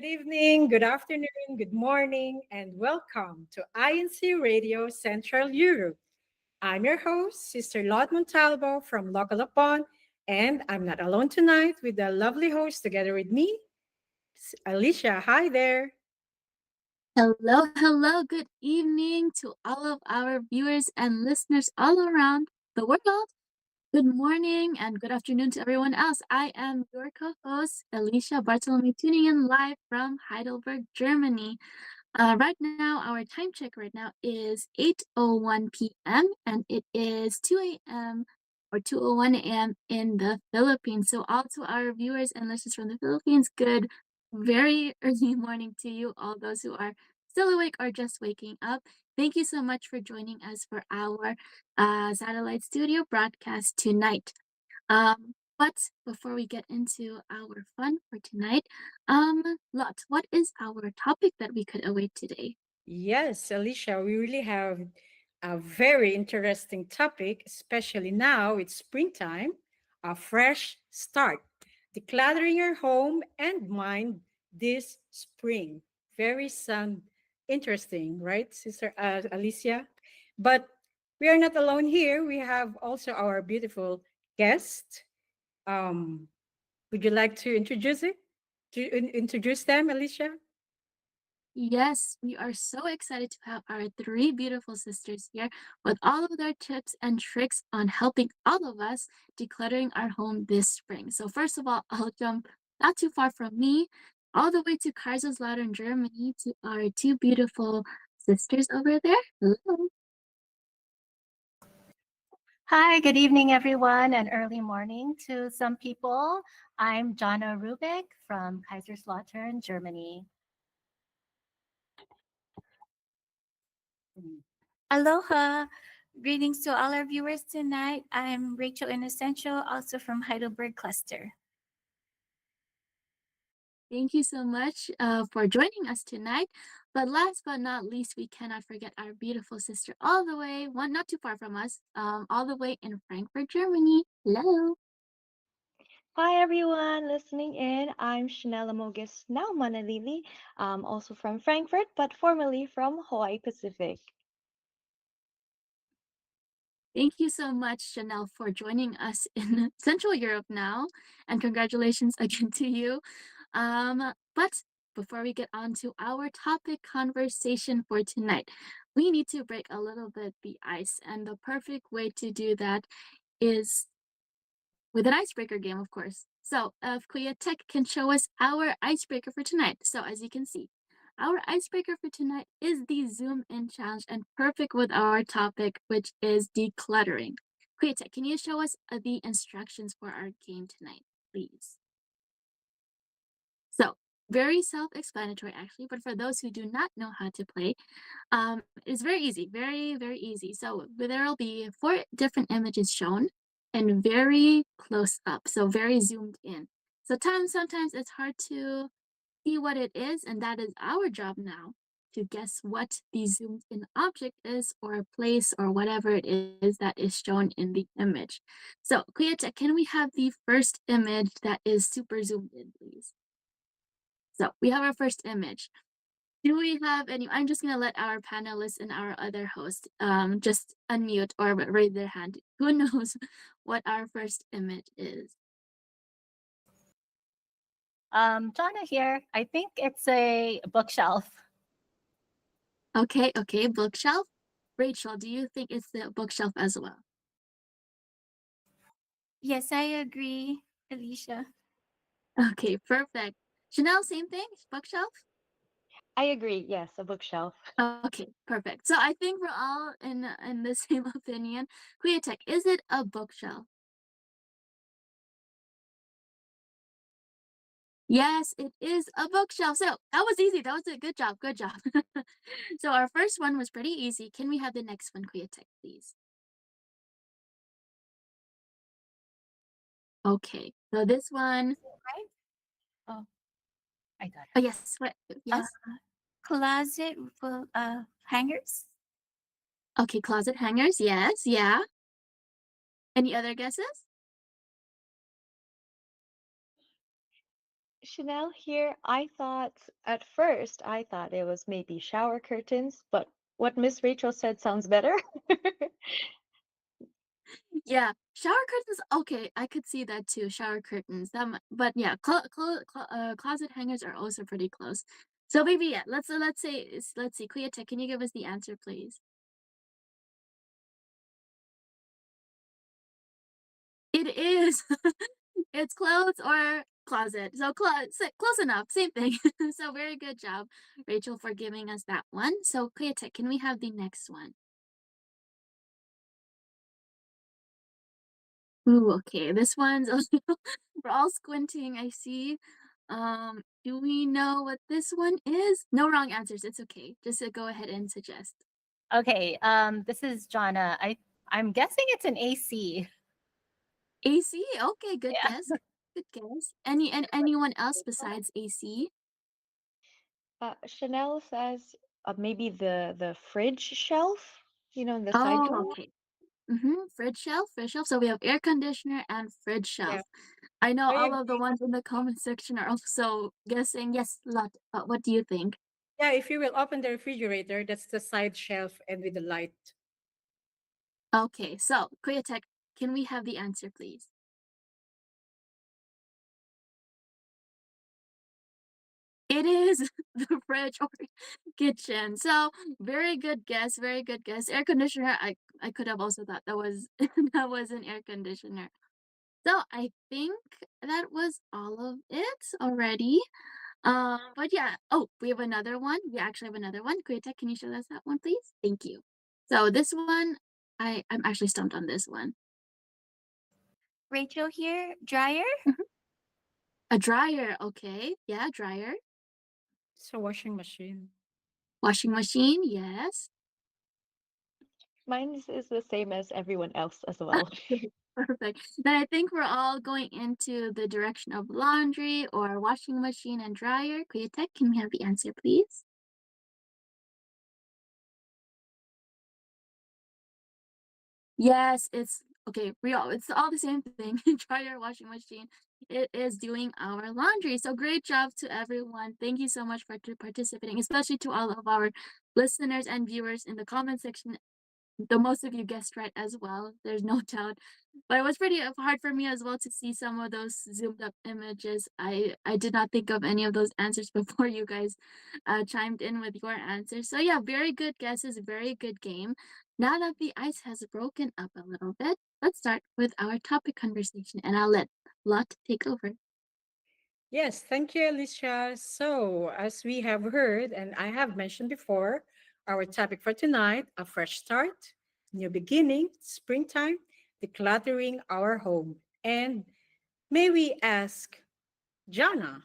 evening, good afternoon, good morning, and welcome to INCRadio Central Europe. I'm your host, Sister Lot Montalvo from Local Upon, and I'm not alone tonight with the lovely host together with me, Alicia. Hi there. Hello, hello, good evening to all of our viewers and listeners all around the world. Good morning and good afternoon to everyone else. I am your co host, Alicia Bartolome, tuning in live from Heidelberg, Germany. Right now, our time check right now is 8:01 p.m. and it is 2 a.m. or 2:01 a.m. in the Philippines. So, all to our viewers and listeners from the Philippines, good, very early morning to you, all those who are still awake or just waking up. Thank you so much for joining us for our satellite studio broadcast tonight. But before we get into our fun for tonight, Lot, what is our topic that we could await today? Yes, Alicia, we really have a very interesting topic, especially now it's springtime, a fresh start. Decluttering your home and mind this spring. Very sound interesting, right, Sister Alicia? But we are not alone here. We have also our beautiful guest. Um, would you like to introduce it? Introduce them, Alicia? Yes, we are so excited to have our three beautiful sisters here with all of their tips and tricks on helping all of us decluttering our home this spring. So, first of all, I'll jump not too far from me, all the way to Kaiserslautern, Germany, to our two beautiful sisters over there. Hello. Hi, good evening, everyone, and early morning to some people. I'm Jana Rubik from Kaiserslautern, Germany. Aloha! Greetings to all our viewers tonight. I'm Rachel Innocentio, also from Heidelberg Cluster. Thank you so much for joining us tonight. But last but not least, we cannot forget our beautiful sister all the way, one not too far from us, all the way in Frankfurt, Germany. Hello. Hi everyone listening in. I'm Chanel Amogus, now Manalili, also from Frankfurt, but formerly from Hawaii Pacific. Thank you so much, Chanel, for joining us in Central Europe now. And congratulations again to you. But before we get on to our topic conversation for tonight, we need to break a little bit the ice. And the perfect way to do that is with an icebreaker game, of course. So if Kuya Tech can show us our icebreaker for tonight. So as you can see, our icebreaker for tonight is the Zoom In Challenge and perfect with our topic, which is decluttering. Kuya Tech, can you show us the instructions for our game tonight, please? So very self-explanatory actually, but for those who do not know how to play, it's very easy, very, very easy. So there will be 4 different images shown and very close up, so very zoomed in. So sometimes it's hard to see what it is, and that is our job now to guess what the zoomed in object is or place or whatever it is that is shown in the image. So Kuyata, can we have the first image that is super zoomed in, please? So we have our first image. Do we have any? I'm just gonna let our panelists and our other host just unmute or raise their hand. Who knows what our first image is? Jana here. I think it's a bookshelf. Okay, bookshelf. Rachel, do you think it's the bookshelf as well? Yes, I agree, Alicia. Okay, perfect. Chanel, same thing, bookshelf? I agree, yes, a bookshelf. Okay, perfect. So I think we're all in the same opinion. Kuyatek, is it a bookshelf? Yes, it is a bookshelf. So that was easy. That was a good job. Good job. So our first one was pretty easy. Can we have the next one, Kuyatek, please? Okay. So this one, Right? Oh, I got oh it. yes, what? uh, Yes. closet full hangers. Okay, closet hangers. Yes, yeah. Any other guesses? Chanel here. I thought it was maybe shower curtains, but what Miss Rachel said sounds better. Yeah, shower curtains. Okay, I could see that too. Shower curtains. But yeah, closet hangers are also pretty close. So maybe yeah. Let's see. Kuyate, can you give us the answer, please? It is. It's clothes or closet. So close enough. Same thing. So very good job, Rachel, for giving us that one. So Kuyate, can we have the next one? Ooh, okay. This one's a little, we're all squinting, I see. Do we know what this one is? No wrong answers. It's okay. Just go ahead and suggest. Okay, this is Jonna. I'm guessing it's an AC. AC? Okay, good Yeah. guess. Good guess. Anyone else besides AC? Chanel says maybe the fridge shelf, the side Oh, drawer. okay. Fridge shelf, fridge shelf. So we have air conditioner and fridge Yeah, shelf. I know I all of the agree. ones in the comment section are also guessing. Yes, lot. What do you think? Yeah, if you will open the refrigerator, that's the side shelf and with the light. Okay, so Koyatek, can we have the answer, please? It is the fridge or kitchen. So very good guess, very good guess. Air conditioner, I could have also thought that was that was an air conditioner. So I think that was all of it already. But yeah. Oh, we have another one. We actually have another one. Krita, can you show us that one, please? Thank you. So this one, I'm actually stumped on this one. Rachel here. Dryer. Mhm. A dryer, okay. Yeah, dryer. So washing machine. Washing machine, yes. Mine is the same as everyone else as well. Okay, perfect. Then I think we're all going into the direction of laundry or washing machine and dryer. Kuyatek, can we have the answer, please? Yes, it's okay. It's all the same thing. Dryer, washing machine. It is doing our laundry. So great job to everyone. Thank you so much for participating, especially to all of our listeners and viewers in the comment section. The most of you guessed right as well. There's no doubt. But it was pretty hard for me as well to see some of those zoomed up images. I did not think of any of those answers before you guys chimed in with your answers. So yeah, very good guesses, very good game. Now that the ice has broken up a little bit, let's start with our topic conversation, and I'll let Lot take over. Yes, thank you, Alicia. So, as we have heard, and I have mentioned before, our topic for tonight, a fresh start, new beginning, springtime, decluttering our home. And may we ask Jana,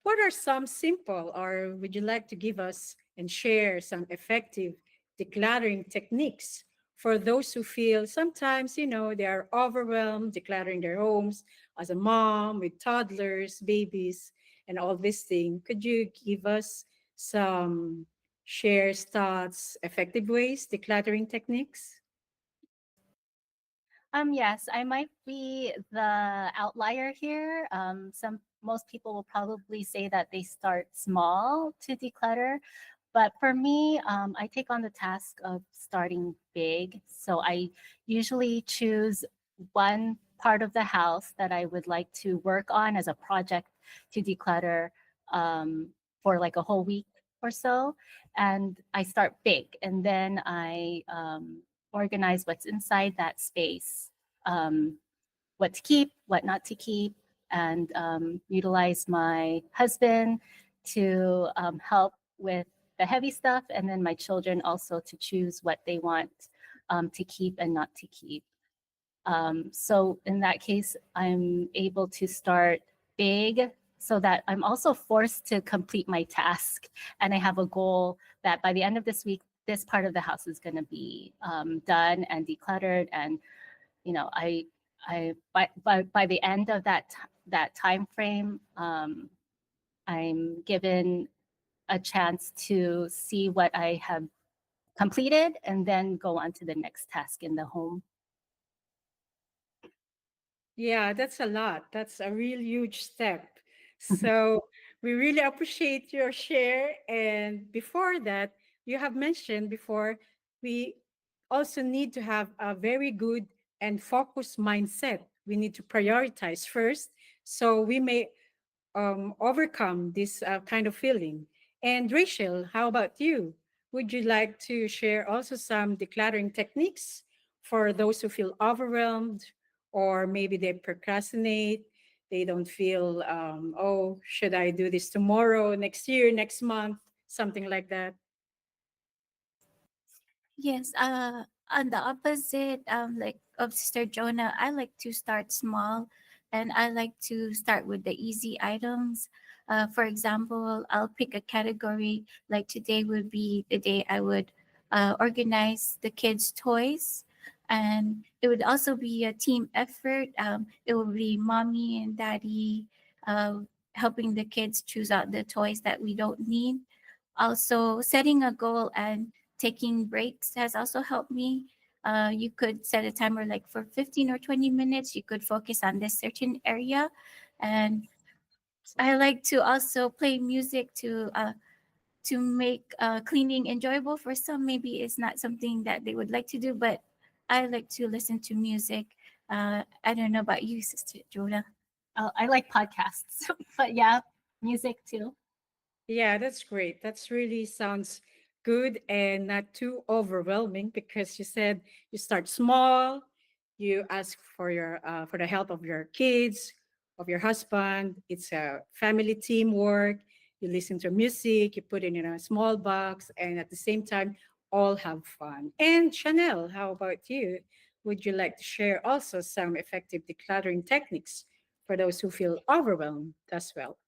what are some simple, or would you like to give us and share some effective decluttering techniques for those who feel sometimes, they are overwhelmed decluttering their homes as a mom with toddlers, babies, and all this thing? Could you give us some shares, thoughts, effective ways, decluttering techniques? Yes, I might be the outlier here. Most people will probably say that they start small to declutter, but for me, I take on the task of starting big. So I usually choose one part of the house that I would like to work on as a project to declutter um, for like a whole week or so, and I start big, and then I organize what's inside that space, um, what to keep, what not to keep, and utilize my husband to help with the heavy stuff, and then my children also to choose what they want to keep and not to keep. So in that case, I'm able to start big so that I'm also forced to complete my task. And I have a goal that by the end of this week, this part of the house is going to be done and decluttered. And, by the end of that time frame, I'm given a chance to see what I have completed and then go on to the next task in the home. Yeah, that's a lot. That's a real huge step. So we really appreciate your share. And before that, you have mentioned before, we also need to have a very good and focused mindset. We need to prioritize first so we may overcome this kind of feeling. And Rachel, how about you? Would you like to share also some decluttering techniques for those who feel overwhelmed or maybe they procrastinate? They don't feel, oh, should I do this tomorrow, next year, next month, something like that? Yes, on the opposite, like of Sister Jonah, I like to start small and I like to start with the easy items. For example, I'll pick a category, like today would be the day I would organize the kids' toys. And it would also be a team effort. It would be mommy and daddy uh, helping the kids choose out the toys that we don't need. Also, setting a goal and taking breaks has also helped me. You could set a timer like for 15 or 20 minutes. You could focus on this certain area. And I like to also play music to make cleaning enjoyable. For some, maybe it's not something that they would like to do, but I like to listen to music. I don't know about you, Sister Joda. I like podcasts, but yeah, music too. Yeah, that's great. That's really sounds good and not too overwhelming because you said you start small, you ask for your for the help of your kids, of your husband. It's a family teamwork. You listen to music, you put it in a small box, and at the same time, all have fun. And Chanel, how about you? Would you like to share also some effective decluttering techniques for those who feel overwhelmed as well?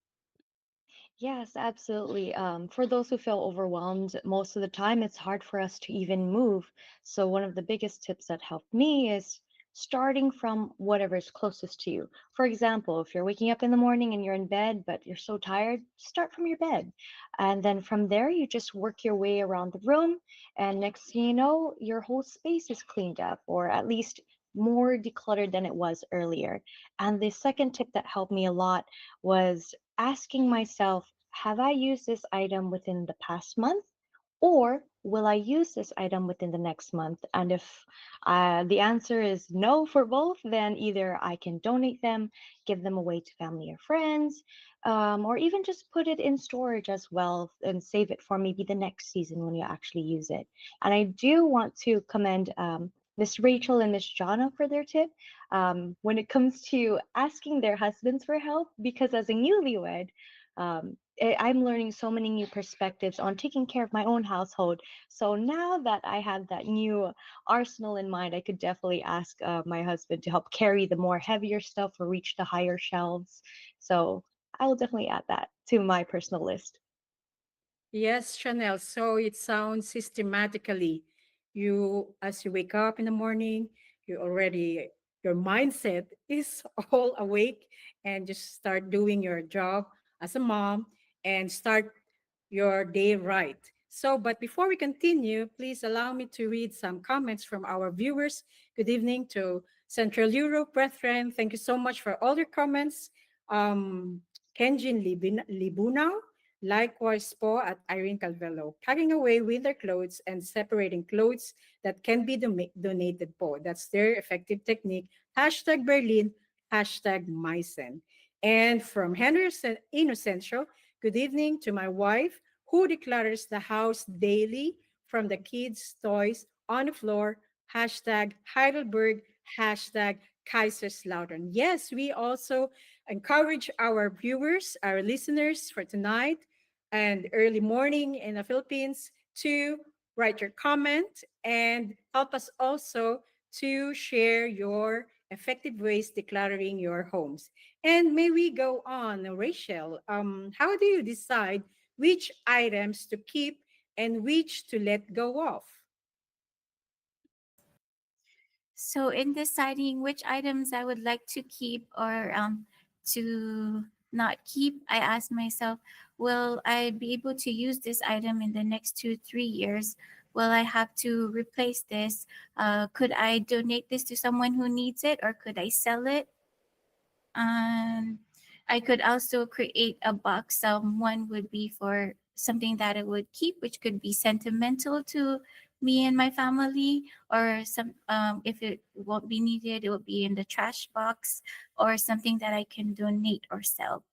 Yes, absolutely. For those who feel overwhelmed, most of the time it's hard for us to even move. So, one of the biggest tips that helped me is starting from whatever is closest to you. For example, if you're waking up in the morning and you're in bed, but you're so tired, start from your bed. And then from there, you just work your way around the room. And next thing you know, your whole space is cleaned up, or at least more decluttered than it was earlier. And the second tip that helped me a lot was asking myself, have I used this item within the past month? Or will I use this item within the next month? And if the answer is no for both, then either I can donate them, give them away to family or friends, or even just put it in storage as well and save it for maybe the next season when you actually use it. And I do want to commend Miss Rachel and Miss Jana for their tip when it comes to asking their husbands for help, because as a newlywed, I'm learning so many new perspectives on taking care of my own household. So now that I have that new arsenal in mind, I could definitely ask my husband to help carry the more heavier stuff or reach the higher shelves. So I will definitely add that to my personal list. Yes, Chanel. So it sounds systematically. As you wake up in the morning, you already, your mindset is all awake and just start doing your job as a mom and start your day right. So, but before we continue, please allow me to read some comments from our viewers. Good evening to Central Europe, brethren. Thank you so much for all your comments. Kenjin Libunao, likewise po at Irene Calvelo, packing away winter clothes and separating clothes that can be donated po. That's their effective technique. Hashtag Berlin, hashtag Meissen. And from Henry Innocencio, good evening to my wife who declutters the house daily from the kids' toys on the floor. Hashtag Heidelberg, hashtag Kaiserslautern. Yes, we also encourage our viewers, our listeners for tonight and early morning in the Philippines to write your comment and help us also to share your effective ways decluttering your homes. And may we go on, Rachel? How do you decide which items to keep and which to let go of? So, in deciding which items I would like to keep or to not keep, I ask myself, will I be able to use this item in the next 2, 3 years? Will I have to replace this? Could I donate this to someone who needs it or could I sell it? Um, I could also create a box. One would be for something that I would keep, which could be sentimental to me and my family, or some if it won't be needed, it will be in the trash box, or something that I can donate or sell.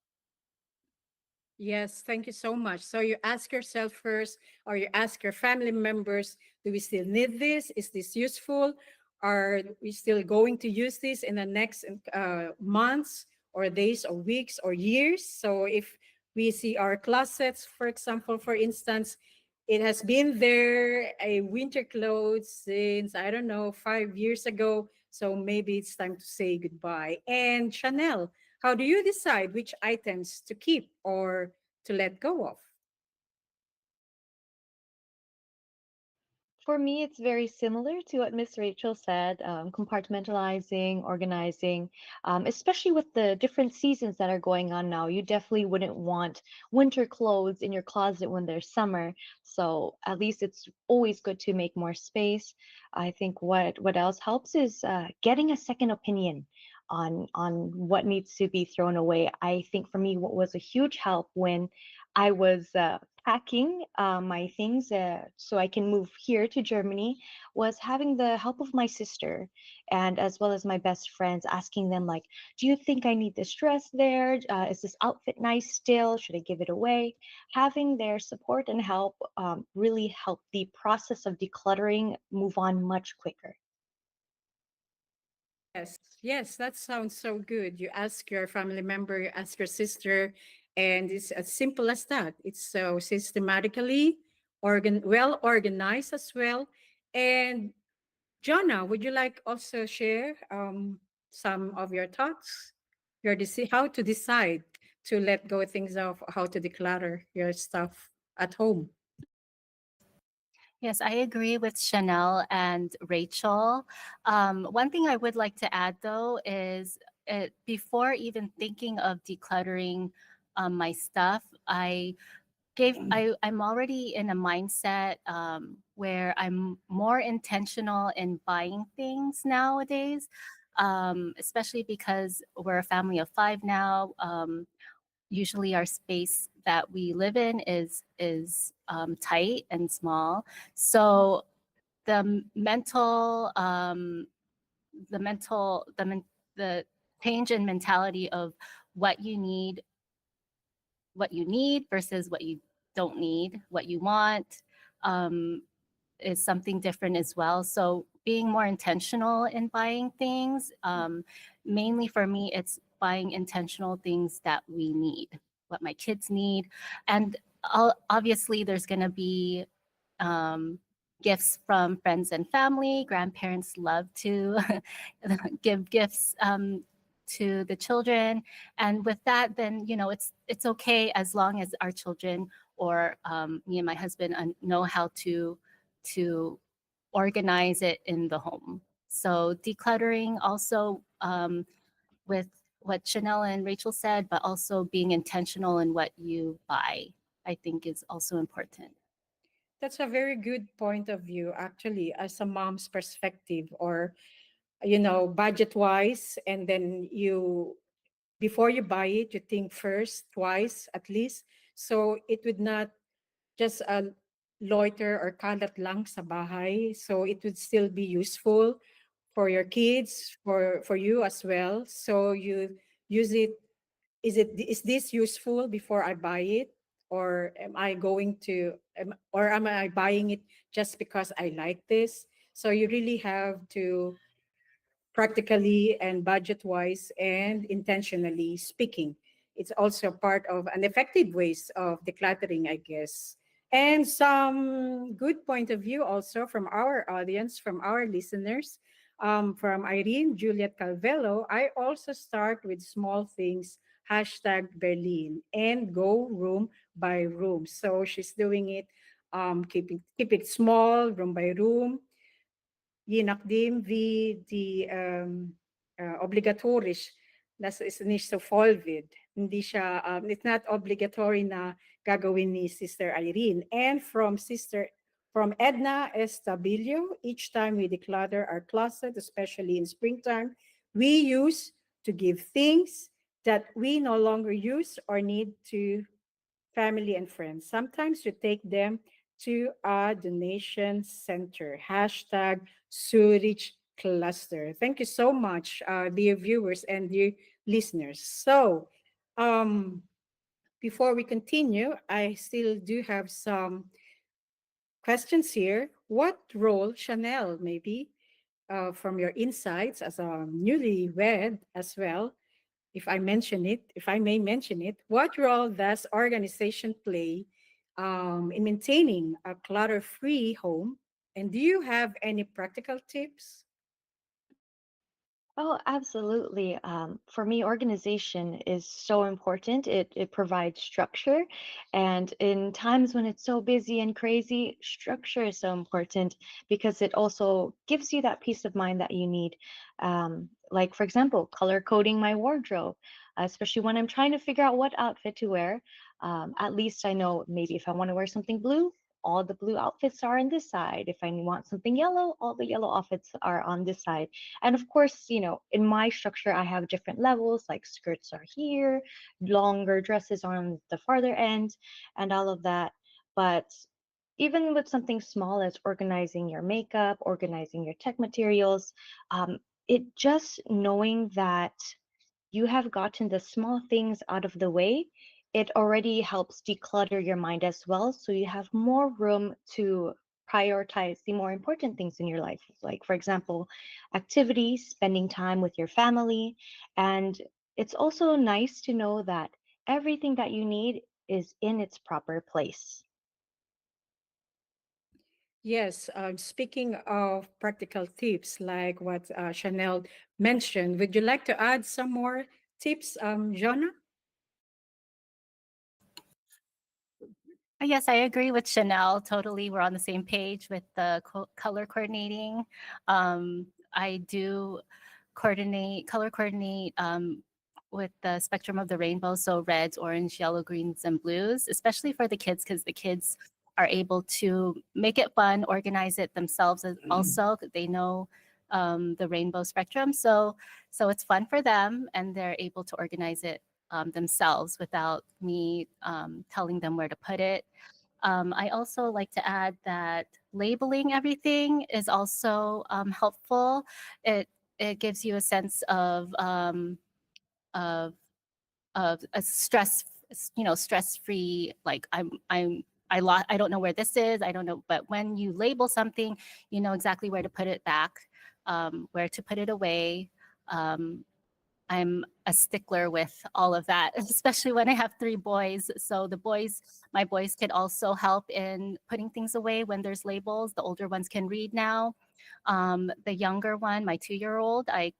Yes, thank you so much. So you ask yourself first, or you ask your family members, do we still need this? Is this useful? Are we still going to use this in the next months or days or weeks or years? So if we see our closets, for example, for instance, it has been there, a winter clothes since, I don't know, 5 years ago. So maybe it's time to say goodbye. And Chanel, how do you decide which items to keep or to let go of? For me, it's very similar to what Miss Rachel said, compartmentalizing, organizing, especially with the different seasons that are going on now. You definitely wouldn't want winter clothes in your closet when there's summer. So at least it's always good to make more space. I think what else helps is getting a second opinion on what needs to be thrown away. I think for me, what was a huge help when I was packing my things so I can move here to Germany was having the help of my sister and as well as my best friends, asking them like, do you think I need this dress there? Is this outfit nice still? Should I give it away? Having their support and help really helped the process of decluttering move on much quicker. Yes, yes, that sounds so good. You ask your family member, you ask your sister, and it's as simple as that. It's so systematically well organized as well. And Jonah, would you like also share some of your thoughts? How to decide to let go of things off, how to declutter your stuff at home. Yes, I agree with Chanel and Rachel. One thing I would like to add though is before even thinking of decluttering my stuff, I'm already in a mindset where I'm more intentional in buying things nowadays, especially because we're a family of five now. Usually our space that we live in is tight and small, so the mental the mental the men- the change in mentality of what you need versus what you don't need, what you want, um, is something different as well. So being more intentional in buying things, mainly for me, it's buying intentional things that we need, what my kids need. And obviously, there's going to be um, gifts from friends and family. Grandparents love to give gifts to the children, and with that, then it's okay as long as our children or me and my husband know how to organize it in the home. So decluttering also with what Chanel and Rachel said, but also being intentional in what you buy, I think is also important. That's a very good point of view, actually, as a mom's perspective, or budget wise, and then you before you buy it, you think first, twice at least, so it would not just loiter or kalat lang sa bahay. So it would still be useful for your kids, for you as well. So you use it. Is this useful before I buy it, or am I going to, or am I buying it just because I like this? So you really have to practically and budget wise and intentionally speaking. It's also part of an effective ways of decluttering, I guess. And some good point of view also from our audience, from our listeners, from Irene Juliet Calvello. I also start with small things, hashtag Berlin, and go room by room. So she's doing it, keep it small, room by room, je nachdem wie die obligatorisch das ist nicht so voll wird. Hindi siya, it's not obligatory na gagawin ni Sister Irene. And from Edna Estabilio, each time we declutter our closet, especially in springtime, we use to give things, that we no longer use or need to family and friends. Sometimes we take them to a donation center. Hashtag Zurich Cluster. Thank you so much, dear viewers and dear listeners. So, um, before we continue, I still do have some questions here. What role, Chanel, maybe, from your insights as a newlywed as well, if I may mention it, what role does organization play in maintaining a clutter-free home? And do you have any practical tips? Oh, absolutely. For me, organization is so important. It provides structure, and in times when it's so busy and crazy, structure is so important because it also gives you that peace of mind that you need. Like for example, color coding my wardrobe, especially when I'm trying to figure out what outfit to wear. At least I know maybe if I want to wear something blue, all the blue outfits are on this side. If I want something yellow, all the yellow outfits are on this side. And of course, in my structure, I have different levels, like skirts are here, longer dresses are on the farther end, and all of that. But even with something small as organizing your makeup, organizing your tech materials, it just knowing that you have gotten the small things out of the way, it already helps declutter your mind as well. So you have more room to prioritize the more important things in your life. Like, for example, activities, spending time with your family. And it's also nice to know that everything that you need is in its proper place. Yes, speaking of practical tips, like what Chanel mentioned, would you like to add some more tips, Jonah? Yes, I agree with Chanel. Totally. We're on the same page with the color coordinating. I do color coordinate with the spectrum of the rainbow. So reds, orange, yellow, greens, and blues, especially for the kids, because the kids are able to make it fun, organize it themselves also. They know the rainbow spectrum. So it's fun for them and they're able to organize it themselves without me telling them where to put it. I also like to add that labeling everything is also helpful. It it gives you a sense of a stress free. Like I don't know where this is. I don't know, but when you label something, you know exactly where to put it back, where to put it away. Um, I'm a stickler with all of that, especially when I have three boys. So my boys could also help in putting things away when there's labels. The older ones can read now. The younger one, my 2-year-old, I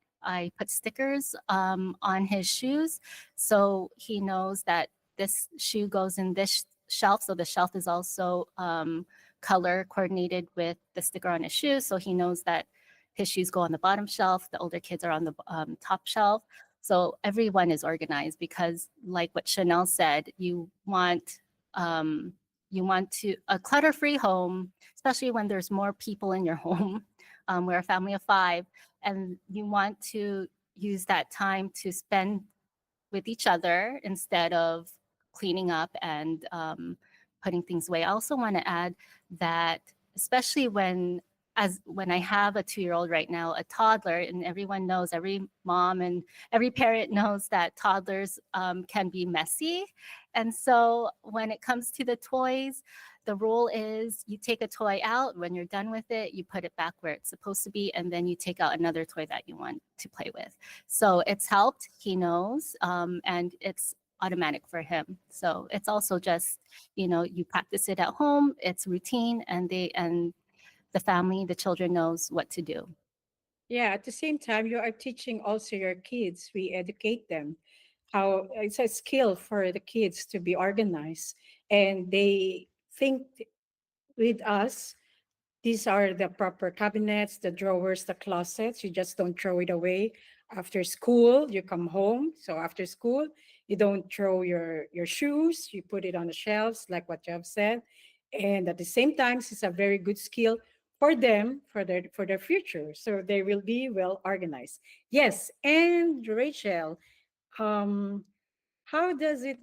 put stickers on his shoes, so he knows that this shoe goes in this shelf. So the shelf is also color coordinated with the sticker on his shoe, so he knows that his shoes go on the bottom shelf. The older kids are on the top shelf. So everyone is organized because, like what Chanel said, you want to a clutter-free home, especially when there's more people in your home. We're a family of 5, and you want to use that time to spend with each other instead of cleaning up and putting things away. I also want to add that, especially when I have a 2-year-old right now, a toddler, and everyone knows, every mom and every parent knows that toddlers can be messy. And so when it comes to the toys, the rule is you take a toy out. When you're done with it, you put it back where it's supposed to be, and then you take out another toy that you want to play with. So it's helped. He knows, and it's automatic for him. So it's also just, you practice it at home. It's routine, and the family, the children knows what to do. Yeah, at the same time, you are teaching also your kids. We educate them how it's a skill for the kids to be organized. And they think with us, these are the proper cabinets, the drawers, the closets. You just don't throw it away. After school, you come home. So after school, you don't throw your shoes. You put it on the shelves, like what you have said. And at the same time, it's a very good skill for them for their future. So they will be well organized. Yes, and Rachel, Um, how does it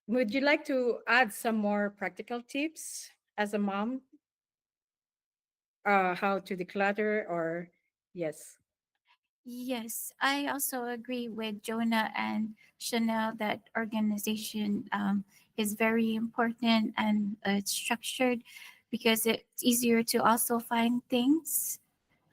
would you like to add some more practical tips as a mom, how to declutter or yes. Yes, I also agree with Jonah and Chanel that organization is very important, and it's structured because it's easier to also find things.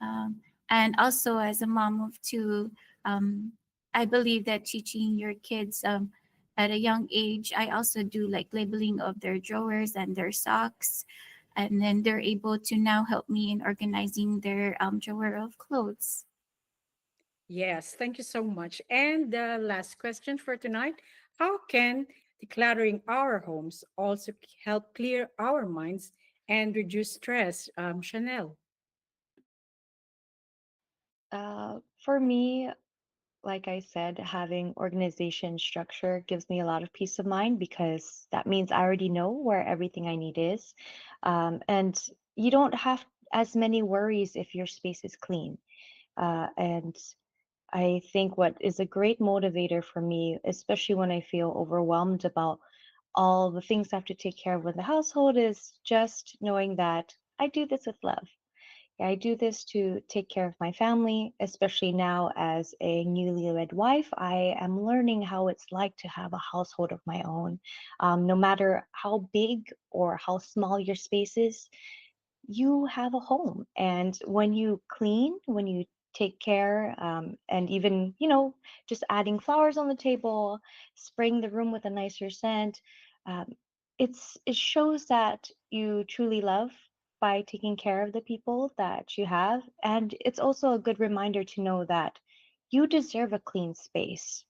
Um, and also, as a mom of two, um, I believe that teaching your kids at a young age, I also do like labeling of their drawers and their socks. And then they're able to now help me in organizing their drawer of clothes. Yes, thank you so much. And the last question for tonight, how can decluttering our homes also help clear our minds and reduce stress? Chanel. For me, like I said, having organization structure gives me a lot of peace of mind because that means I already know where everything I need is. And you don't have as many worries if your space is clean. And I think what is a great motivator for me, especially when I feel overwhelmed about all the things I have to take care of with the household, is just knowing that I do this with love. Yeah, I do this to take care of my family, especially now as a newlywed wife. I am learning how it's like to have a household of my own. No matter how big or how small your space is, you have a home. And when you clean, when you take care, and even, just adding flowers on the table, spraying the room with a nicer scent, um, it shows that you truly love by taking care of the people that you have. And it's also a good reminder to know that you deserve a clean space.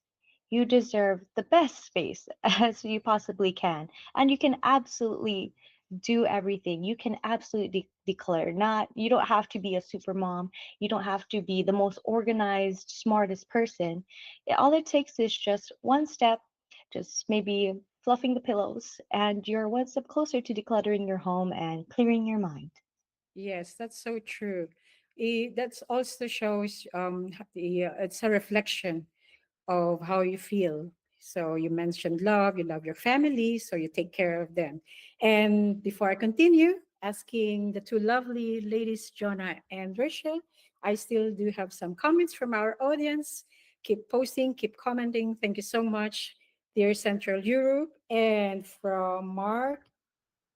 You deserve the best space as you possibly can. And you can absolutely do everything. You can absolutely declare. Not you don't have to be a super mom. You don't have to be the most organized, smartest person. All it takes is just one step, just maybe fluffing the pillows, and you're one step closer to decluttering your home and clearing your mind. Yes, that's so true. That's also shows it's a reflection of how you feel. So you mentioned love, you love your family, so you take care of them. And before I continue asking the two lovely ladies, Jonah and Rachel, I still do have some comments from our audience. Keep posting, keep commenting. Thank you so much, dear Central Europe. And from Mark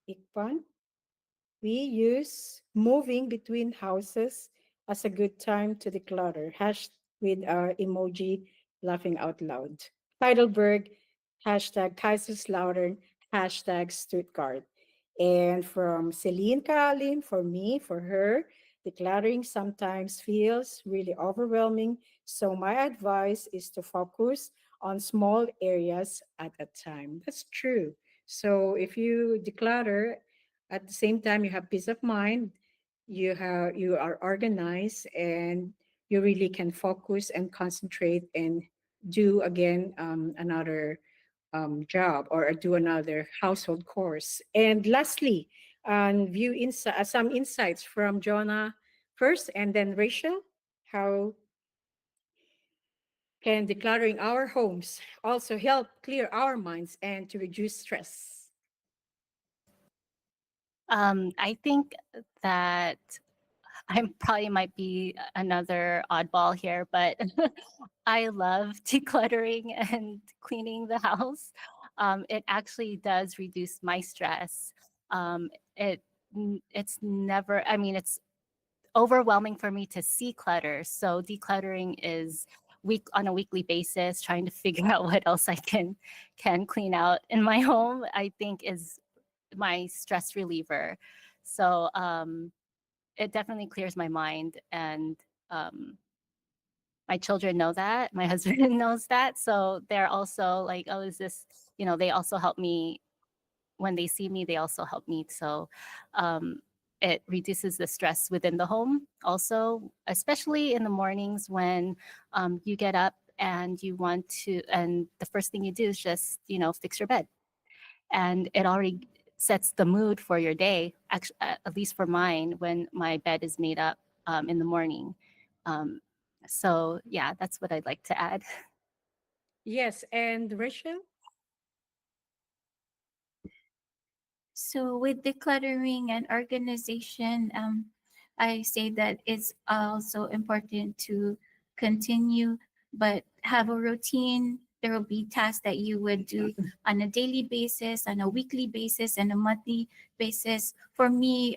Ikpan, we use moving between houses as a good time to declutter. Hash with our emoji laughing out loud. Heidelberg, hashtag Kaiserslautern, hashtag Stuttgart. And from Celine Caroline, for me, for her, decluttering sometimes feels really overwhelming. So my advice is to focus on small areas at a time. That's true. So if you declutter at the same time you have peace of mind, you are organized, and you really can focus and concentrate and do again another job or do another household course. And lastly, some insights from Jonah first, and then Rachel. How can decluttering our homes also help clear our minds and to reduce stress? I think that I probably might be another oddball here, but I love decluttering and cleaning the house. It actually does reduce my stress. Um, it it's never. I mean, it's overwhelming for me to see clutter. So decluttering is on a weekly basis, trying to figure out what else I can clean out in my home. I think is my stress reliever. So it definitely clears my mind, and um, my children know that. My husband knows that, so they're also like, "Oh, is this?" They also help me when they see me. They also help me. So um, it reduces the stress within the home. Also, especially in the mornings when you get up and you want to, and the first thing you do is just fix your bed, and it already sets the mood for your day. Actually, at least for mine, when my bed is made up in the morning. Um, So yeah, that's what I'd like to add. Yes, and Rachel? So with decluttering and organization, I say that it's also important to continue, but have a routine. There will be tasks that you would do on a daily basis, on a weekly basis, and a monthly basis. For me,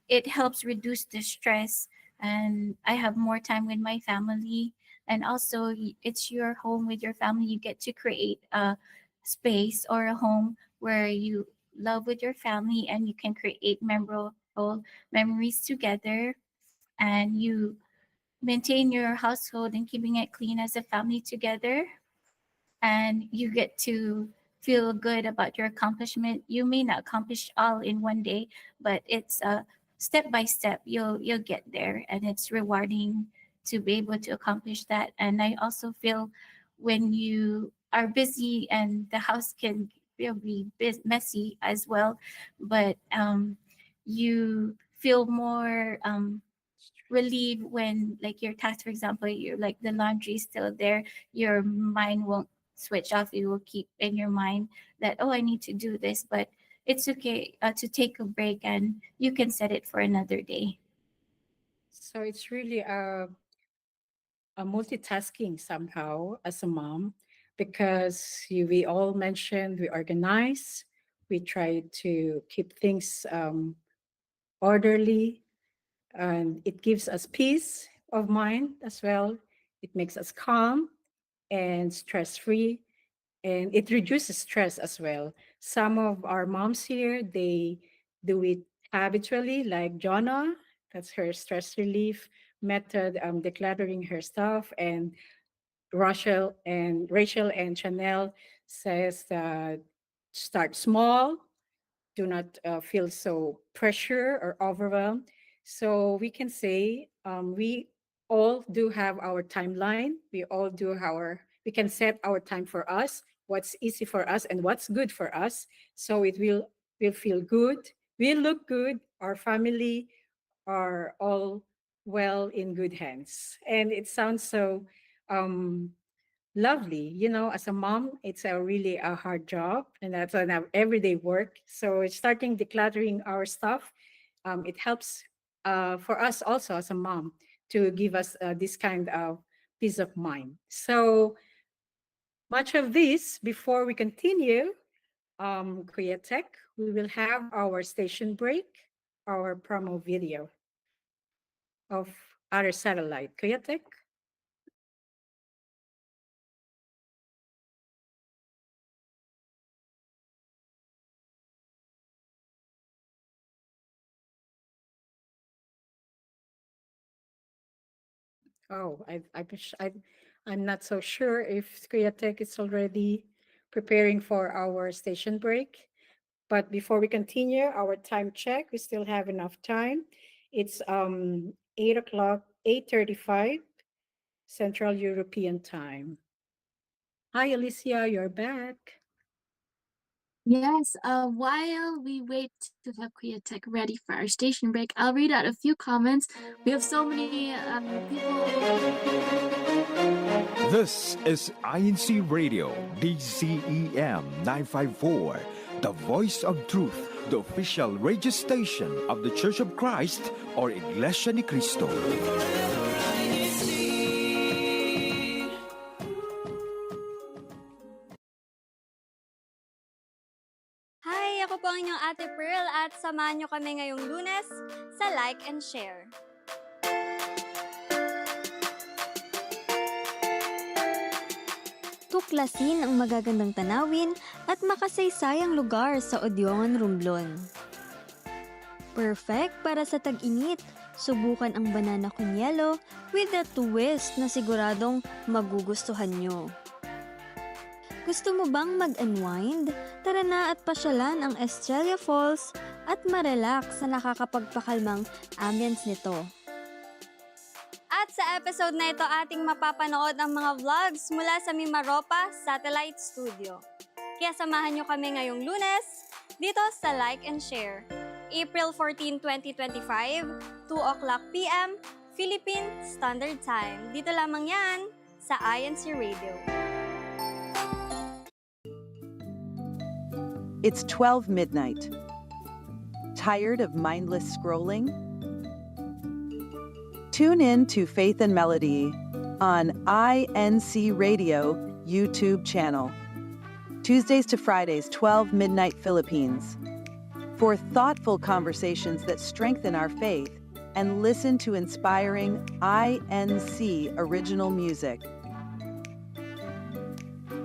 it helps reduce the stress, and I have more time with my family. And also, it's your home with your family. You get to create a space or a home where you love with your family and you can create memorable memories together, and you maintain your household and keeping it clean as a family together, and you get to feel good about your accomplishment. You may not accomplish all in one day, but it's step by step. You'll get there, and it's rewarding to be able to accomplish that. And I also feel when you are busy and the house can be messy as well, but you feel more relieved when, like, your task, for example, you're like the laundry is still there, your mind won't switch off. It will keep in your mind that, oh, I need to do this, but it's okay to take a break, and you can set it for another day. So it's really a multitasking somehow as a mom, because we all mentioned we organize, we try to keep things orderly, and it gives us peace of mind as well. It makes us calm and stress free, and it reduces stress as well. Some of our moms here, they do it habitually, like Jonna. That's her stress relief method, decluttering her stuff. And Rachel and Chanel says that start small, do not feel so pressure or overwhelmed. So we can say we all do have our timeline. We all do we can set our time for us, what's easy for us and what's good for us. So will feel good, we'll look good, our family are all well in good hands. And it sounds so um, lovely. As a mom, it's a really a hard job, and that's an everyday work. So starting decluttering our stuff, it helps for us also as a mom to give us this kind of peace of mind. So much of this, before we continue, Korea Tech, we will have our station break, our promo video of our satellite. Korea Tech. Oh, I'm not so sure if Tech is already preparing for our station break. But before we continue, our time check, we still have enough time. It's 8 o'clock, 8:35 Central European Time. Hi, Alicia, you're back. Yes, while we wait to have Korea Tech ready for our station break, I'll read out a few comments. We have so many people. This is INCRadio, DCEM 954, the voice of truth, the official radio station of the Church of Christ or Iglesia ni Cristo. Hi! Ako po ang inyong Ate Pearl at samahan nyo kami ngayong Lunes sa Like and Share. Tuklasin ang magagandang tanawin at makasaysayang lugar sa Odyongan, Romblon. Perfect para sa tag-init. Subukan ang banana con yelo with a twist na siguradong magugustuhan nyo. Gusto mo bang mag-unwind? Tara na at pasyalan ang Estrella Falls at marelax sa nakakapagpakalmang ambience nito. At sa episode na ito, ating mapapanood ang mga vlogs mula sa Mimaropa Satellite Studio. Kaya samahan nyo kami ngayong Lunes dito sa Like and Share. April 14, 2025, 2 o'clock p.m. Philippine Standard Time. Dito lamang yan sa INC Radio. It's 12 midnight. Tired of mindless scrolling? Tune in to Faith and Melody on INCRadio YouTube channel. Tuesdays to Fridays, 12 midnight Philippines. For thoughtful conversations that strengthen our faith and listen to inspiring INC original music.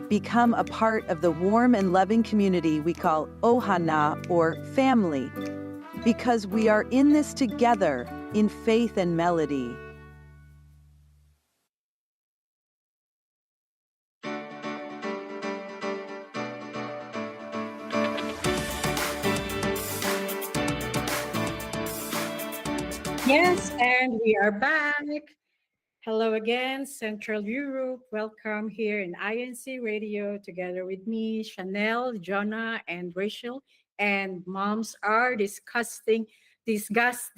Become a part of the warm and loving community we call Ohana or family, because we are in this together in faith and melody. Yes, and we are back. Hello again, Central Europe. Welcome here in INC Radio together with me, Chanel, Jonah, and Rachel. And moms are discussing techniques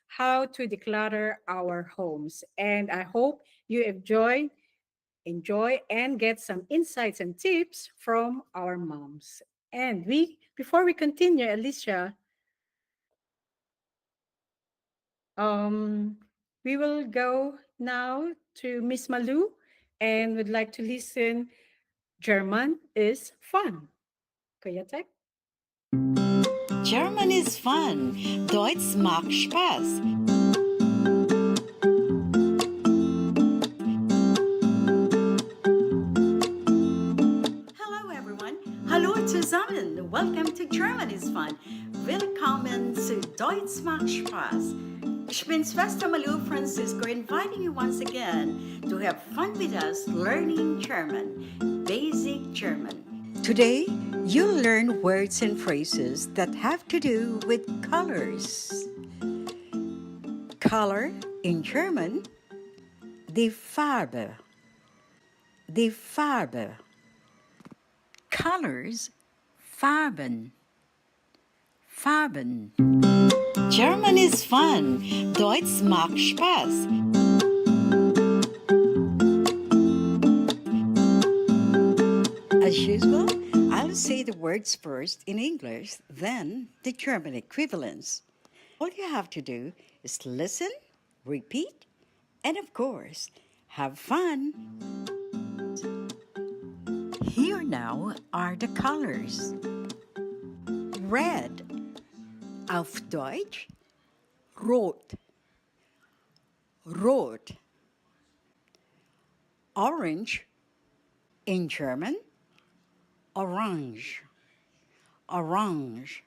how to declutter our homes. And I hope you enjoy and get some insights and tips from our moms. And before we continue, Alicia, Um, we will go now to Miss Malu and would like to listen. German is fun. Kayatek? German is fun. Deutsch macht Spaß. Hallo everyone. Hallo zusammen. Welcome to German is fun. Willkommen zu Deutsch macht Spaß. Ich bin Schwester Malu Francisco, inviting you once again to have fun with us learning German, basic German. Today, you'll learn words and phrases that have to do with colors. Color in German, die Farbe. Die Farbe. Colors, Farben. Farben. German is fun. Deutsch macht Spaß. As usual, I'll say the words first in English, then the German equivalents. All you have to do is listen, repeat, and of course, have fun. Here now are the colors. Red. Auf Deutsch rot. Rot. Orange. In German, orange. Orange.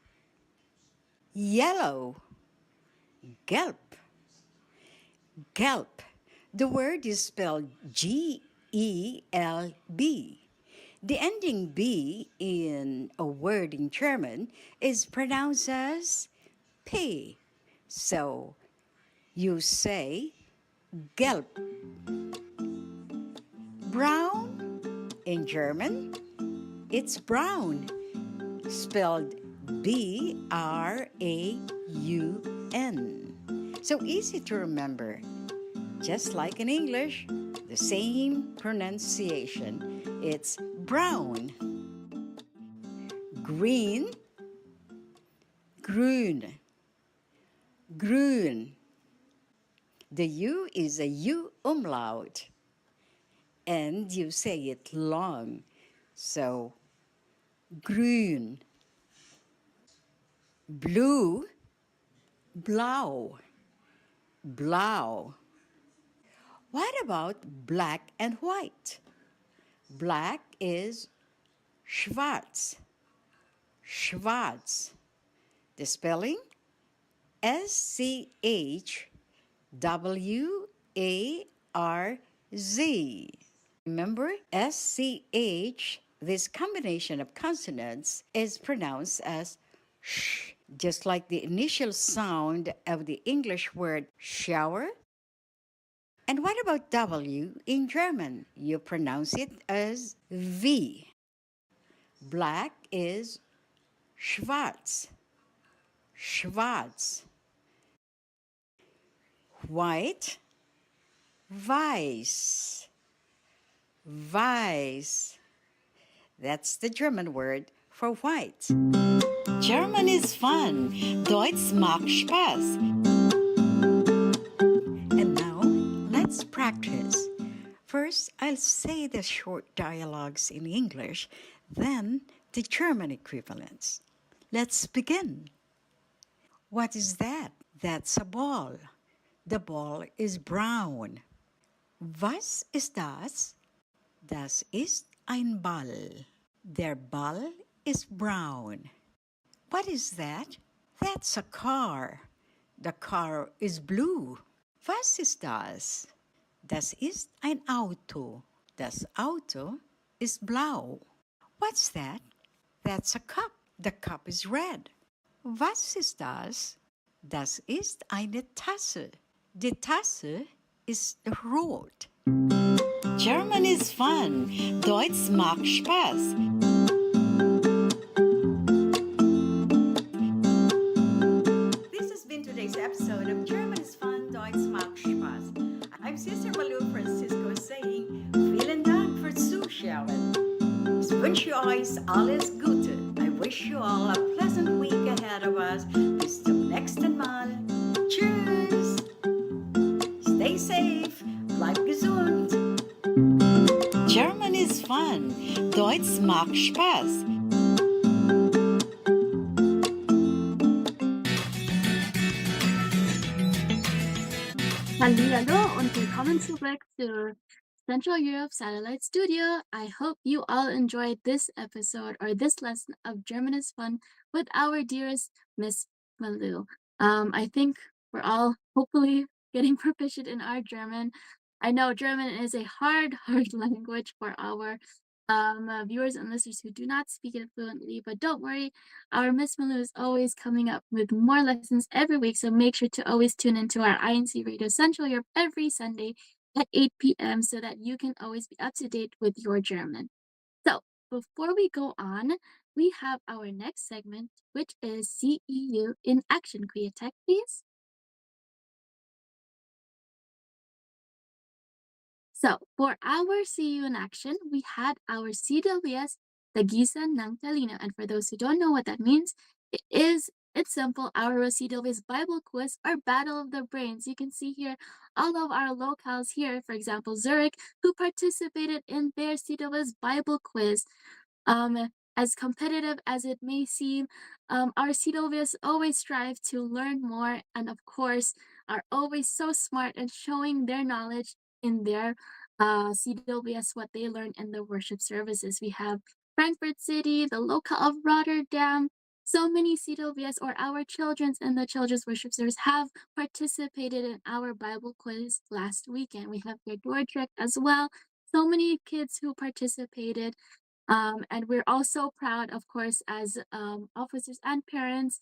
Yellow. Gelb. Gelb. The word is spelled G-E-L-B. The ending B in a word in German is pronounced as P. So you say gelb. Brown in German, it's brown, spelled B-R-A-U-N. So easy to remember. Just like in English, the same pronunciation. It's brown. Green, grün, grün. The U is a U umlaut, and you say it long. So, grün. Blue, blau, blau. What about black and white? Black is schwarz, schwarz. The spelling? S-C-H-W-A-R-Z. Remember, S-C-H, this combination of consonants is pronounced as sh, just like the initial sound of the English word shower. And what about W in German? You pronounce it as V. Black is schwarz, schwarz. White, Weiß. Weiß. That's the German word for white. German is fun. Deutsch macht Spaß. And now, let's practice. First, I'll say the short dialogues in English, then the German equivalents. Let's begin. What is that? That's a ball. The ball is brown. Was ist das? Das ist ein Ball. Der Ball is brown. What is that? That's a car. The car is blue. Was ist das? Das ist ein Auto. Das Auto is blau. What's that? That's a cup. The cup is red. Was ist das? Das ist eine Tasse. Die Tasse ist rot. German is fun. Deutsch macht Spaß. This has been today's episode of German is fun. Deutsch macht Spaß. I'm Sister Malu Francisco saying, vielen Dank für Zuschauen. Ich wünsche euch alles Gute. I wish you all a pleasant week ahead of us. Bis zum nächsten Mal. Tschüss. Stay safe. Bleib gesund. German is fun. Deutsch macht Spaß. Hallihallo und willkommen zurück to Central Europe Satellite Studio. I hope you all enjoyed this episode or this lesson of German is Fun with our dearest Miss Malu. I think we're all hopefully getting proficient in our German. I know German is a hard language for our viewers and listeners who do not speak it fluently, but don't worry, our Miss Malu is always coming up with more lessons every week, so make sure to always tune into our INC Radio Central Europe every Sunday at 8 p.m. so that you can always be up to date with your German. So before we go on, we have our next segment, which is CEU in action. Could you tech, please? So for our CU in action, we had our CWS Tagisan ng Talino. And for those who don't know what that means, it's simple, our CWS Bible quiz or Battle of the Brains. You can see here all of our locales here, for example, Zurich, who participated in their CWS Bible quiz. As competitive as it may seem, our CWS always strive to learn more and of course are always so smart and showing their knowledge in their CWS, what they learn in the worship services. We have Frankfurt City, the local of Rotterdam. So many CWS or our children's and the children's worship service have participated in our Bible quiz last weekend. We have here Dordrecht as well. So many kids who participated. And we're also proud, of course, as officers and parents,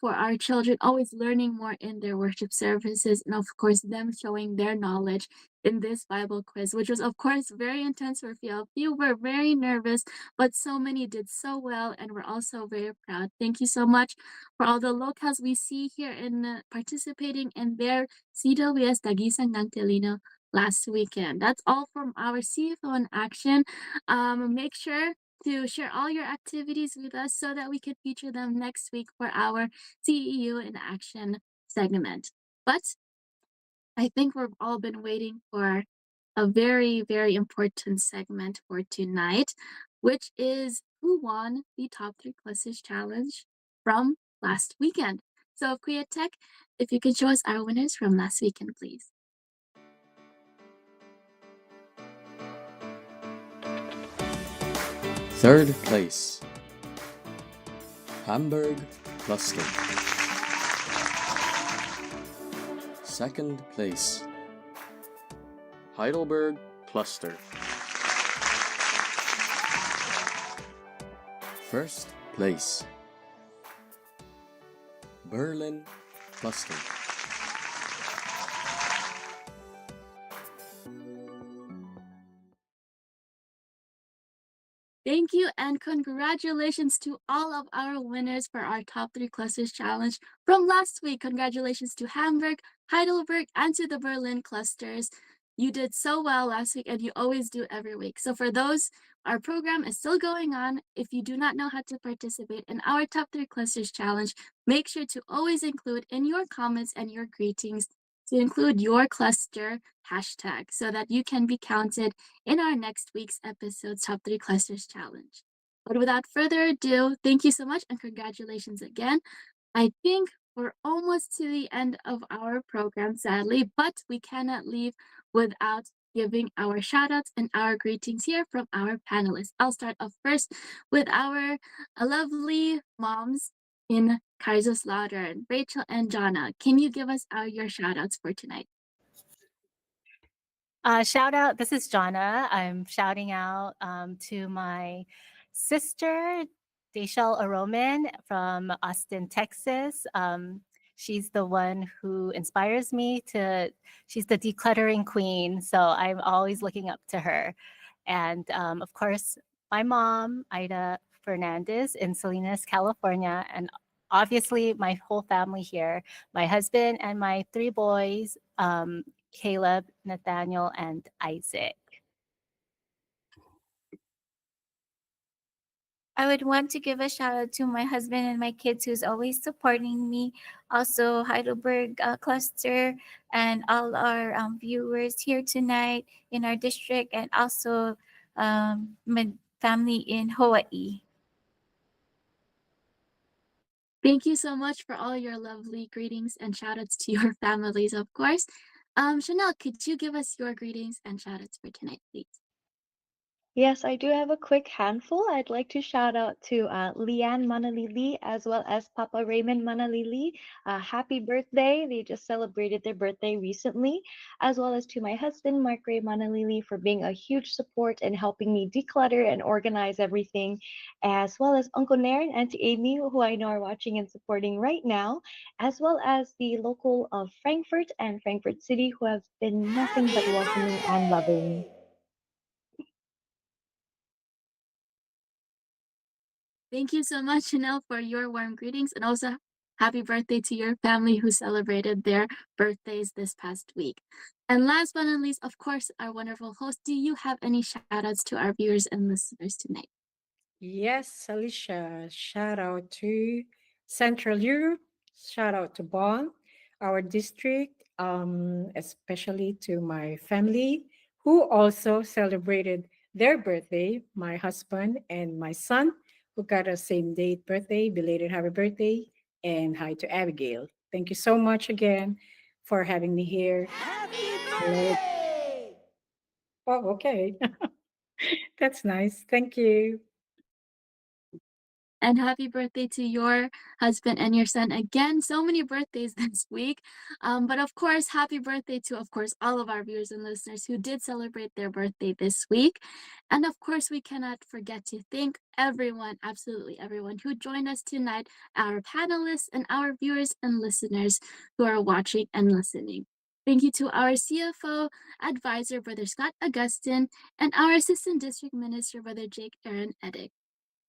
for our children always learning more in their worship services, and of course, them showing their knowledge in this Bible quiz, which was, of course, very intense for a few. A few were very nervous, but so many did so well, and we're also very proud. Thank you so much for all the locals we see here in participating in their CWS Tagisan ng Talino last weekend. That's all from our CFO in action. Make sure to share all your activities with us so that we can feature them next week for our CEU in action segment. But I think we've all been waiting for a very, very important segment for tonight, which is who won the top 3 quizzes challenge from last weekend. So Kuya Tech, if you can show us our winners from last weekend, please. Third place, Hamburg Cluster. Second place, Heidelberg Cluster. First place, Berlin Cluster. Thank you and congratulations to all of our winners for our top 3 clusters challenge from last week. Congratulations to Hamburg, Heidelberg, and to the Berlin clusters. You did so well last week and you always do every week. So for those, our program is still going on. If you do not know how to participate in our top 3 clusters challenge, make sure to always include in your comments and your greetings to include your cluster hashtag so that you can be counted in our next week's episode's Top 3 Clusters Challenge. But without further ado, thank you so much and congratulations again. I think we're almost to the end of our program, sadly, but we cannot leave without giving our shout outs and our greetings here from our panelists. I'll start off first with our lovely moms in Kaiserslautern, Rachel and Jonna. Can you give us your shout outs for tonight? Shout out, this is Jonna. I'm shouting out to my sister, Deshel Aroman from Austin, Texas. She's the one who inspires me she's the decluttering queen. So I'm always looking up to her. And of course, my mom, Ida Fernandez in Salinas, California. And obviously my whole family here, my husband and my 3 boys, Caleb, Nathaniel, and Isaac. I would want to give a shout out to my husband and my kids who's always supporting me. Also, Heidelberg cluster and all our viewers here tonight in our district, and also my family in Hawaii. Thank you so much for all your lovely greetings and shout outs to your families, of course. Chanel, could you give us your greetings and shout outs for tonight, please? Yes, I do have a quick handful. I'd like to shout out to Leanne Manalili as well as Papa Raymond Manalili. Happy birthday. They just celebrated their birthday recently. As well as to my husband, Mark Ray Manalili, for being a huge support and helping me declutter and organize everything. As well as Uncle Nair and Auntie Amy, who I know are watching and supporting right now. As well as the local of Frankfurt and Frankfurt City, who have been nothing but welcoming and loving. Thank you so much, Chanel, for your warm greetings and also happy birthday to your family who celebrated their birthdays this past week. And last but not least, of course, our wonderful host. Do you have any shout outs to our viewers and listeners tonight? Yes, Alicia, shout out to Central Europe, shout out to Bonn, our district, especially to my family who also celebrated their birthday, my husband and my son, who got a same date birthday, belated happy birthday, and hi to Abigail. Thank you so much again for having me here. Hello. Oh, okay. That's nice. Thank you. And happy birthday to your husband and your son again. So many birthdays this week. But of course, happy birthday to, of course, all of our viewers and listeners who did celebrate their birthday this week. And of course, we cannot forget to thank everyone, absolutely everyone who joined us tonight, our panelists and our viewers and listeners who are watching and listening. Thank you to our CFO advisor, Brother Scott Augustin, and our Assistant District Minister, Brother Jake Aaron Edick.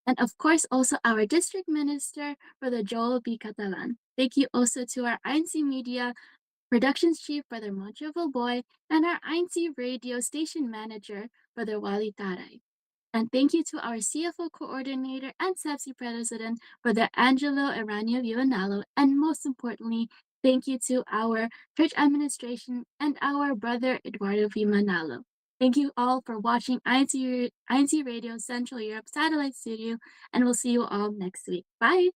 And of course, also our District Minister, Brother Joel B. Catalan. Thank you also to our INC Media Productions Chief, Brother Moncho Boy, and our INC Radio Station Manager, Brother Wally Taray. And thank you to our CFO Coordinator and CEBSI President, Brother Angelo Eranio Vivanalo. And most importantly, thank you to our church administration and our Brother Eduardo V. Manalo. Thank you all for watching INC Radio Central Europe Satellite Studio, and we'll see you all next week. Bye!